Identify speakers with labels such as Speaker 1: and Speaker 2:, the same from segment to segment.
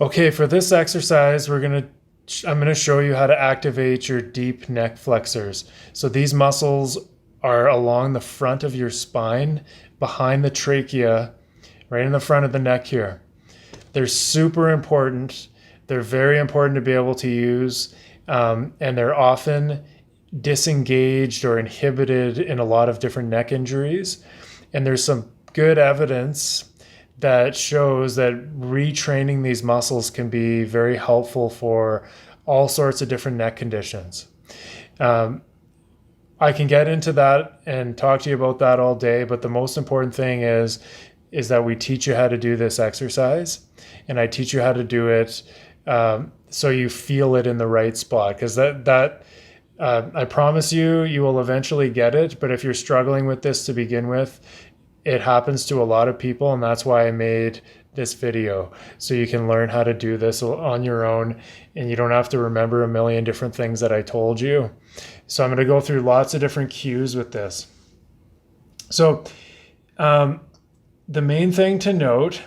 Speaker 1: Okay, for this exercise, I'm gonna show you how to activate your deep neck flexors. So these muscles are along the front of your spine, behind the trachea, right in the front of the neck here. They're super important. They're very important to be able to use, and they're often disengaged or inhibited in a lot of different neck injuries. And there's some good evidence that shows that retraining these muscles can be very helpful for all sorts of different neck conditions. Um, I can get into that and talk to you about that all day, but the most important thing is that we teach you how to do this exercise, and I teach you how to do it so you feel it in the right spot. Because I promise you, you will eventually get it. But if you're struggling with this to begin with, it happens to a lot of people, and that's why I made this video, so you can learn how to do this on your own, and you don't have to remember a million different things that I told you. So I'm going to go through lots of different cues with this. So the main thing to note,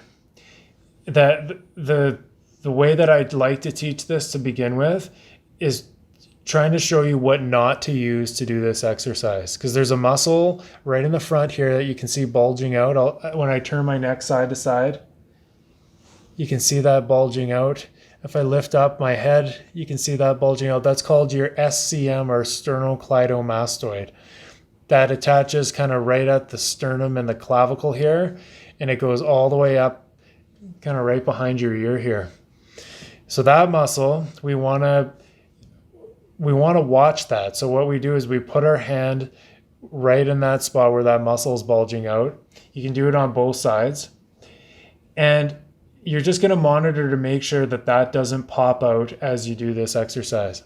Speaker 1: that the way that I'd like to teach this to begin with is trying to show you what not to use to do this exercise, because there's a muscle right in the front here that you can see bulging out. When I turn my neck side to side, you can see that bulging out. If I lift up my head, you can see that bulging out. That's called your SCM, or sternocleidomastoid. That attaches kind of right at the sternum and the clavicle here, and it goes all the way up kind of right behind your ear here. So that muscle, we want to watch that. So what we do is we put our hand right in that spot where that muscle is bulging out. You can do it on both sides. And you're just going to monitor to make sure that that doesn't pop out as you do this exercise.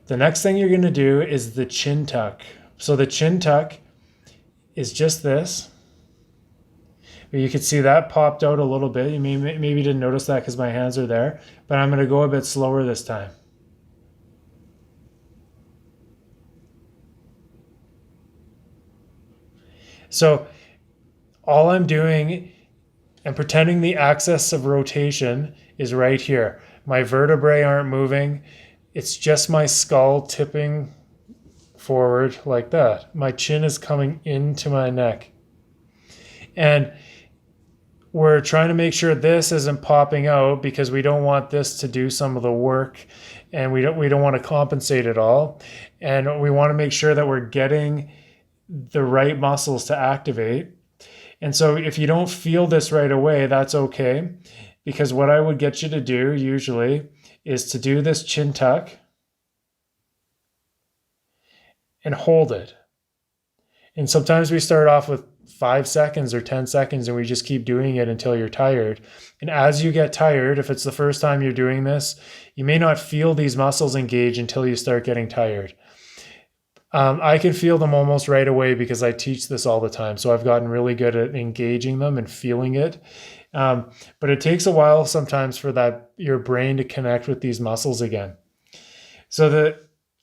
Speaker 1: The next thing you're going to do is the chin tuck. So the chin tuck is just this. You can see that popped out a little bit. You maybe didn't notice that because my hands are there, but I'm going to go a bit slower this time. So all I'm doing and pretending the axis of rotation is right here. My vertebrae aren't moving. It's just my skull tipping forward like that. My chin is coming into my neck. And we're trying to make sure this isn't popping out, because we don't want this to do some of the work, and we don't want to compensate at all. And we want to make sure that we're getting the right muscles to activate. And so if you don't feel this right away, that's okay, because what I would get you to do usually is to do this chin tuck and hold it. And sometimes we start off with 5 seconds or 10 seconds, and we just keep doing it until you're tired. And as you get tired, if it's the first time you're doing this, you may not feel these muscles engage until you start getting tired. I can feel them almost right away because I teach this all the time. So I've gotten really good at engaging them and feeling it. But it takes a while sometimes for your brain to connect with these muscles again. So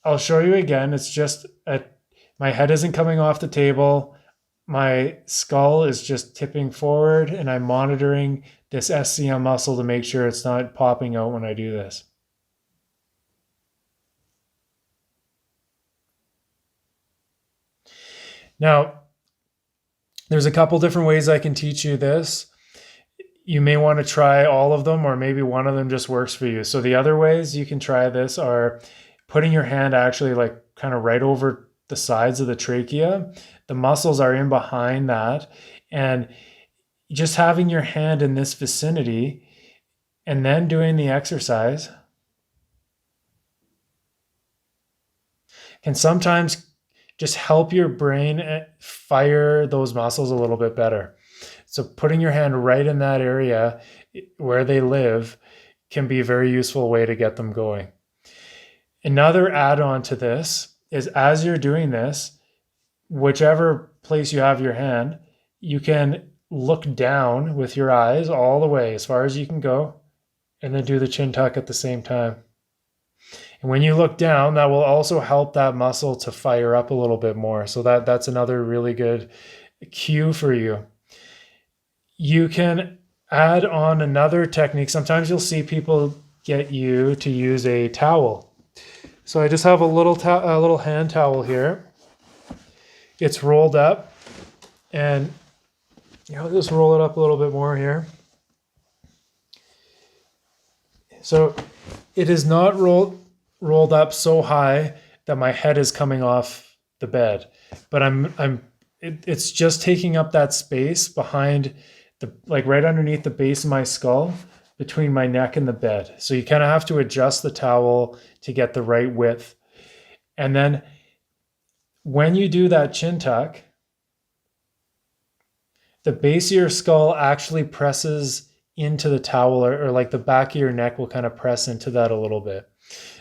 Speaker 1: I'll show you again. It's just my head isn't coming off the table. My skull is just tipping forward, and I'm monitoring this SCM muscle to make sure it's not popping out when I do this. Now, there's a couple different ways I can teach you this. You may want to try all of them, or maybe one of them just works for you. So the other ways you can try this are putting your hand actually like kind of right over the sides of the trachea. The muscles are in behind that, and just having your hand in this vicinity and then doing the exercise can sometimes just help your brain fire those muscles a little bit better. So putting your hand right in that area where they live can be a very useful way to get them going. Another add-on to this is, as you're doing this, whichever place you have your hand, you can look down with your eyes all the way as far as you can go, and then do the chin tuck at the same time. And when you look down, that will also help that muscle to fire up a little bit more. So that's another really good cue for you. You can add on another technique. Sometimes you'll see people get you to use a towel. So I just have a little hand towel here. It's rolled up, and I'll just roll it up a little bit more here. So it is not rolled up so high that my head is coming off the bed, but it's just taking up that space behind like right underneath the base of my skull, between my neck and the bed. So you kind of have to adjust the towel to get the right width. And then when you do that chin tuck, the base of your skull actually presses into the towel, or like the back of your neck will kind of press into that a little bit.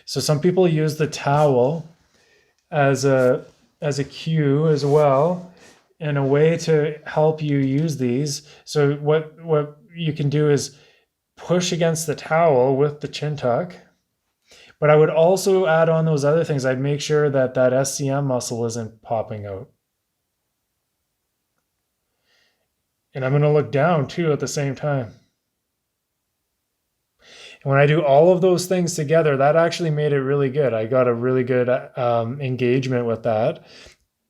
Speaker 1: So some people use the towel as a cue as well, and a way to help you use these. So what you can do is push against the towel with the chin tuck, but I would also add on those other things. I'd make sure that SCM muscle isn't popping out. And I'm going to look down too at the same time. And when I do all of those things together, that actually made it really good. I got a really good engagement with that.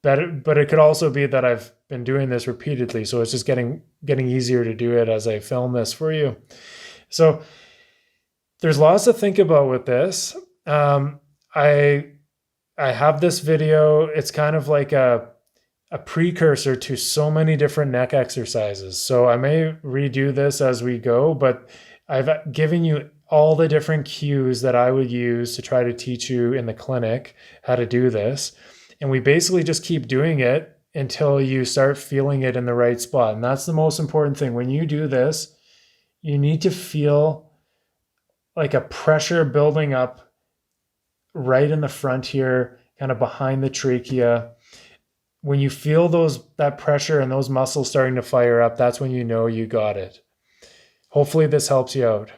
Speaker 1: But it could also be that I've been doing this repeatedly, so it's just getting easier to do it as I film this for you. So there's lots to think about with this. I have this video. It's kind of like a precursor to so many different neck exercises. So I may redo this as we go, but I've given you all the different cues that I would use to try to teach you in the clinic how to do this. And we basically just keep doing it until you start feeling it in the right spot. And that's the most important thing. When you do this, you need to feel like a pressure building up right in the front here, kind of behind the trachea. When you feel that pressure and those muscles starting to fire up, that's when you know you got it. Hopefully this helps you out.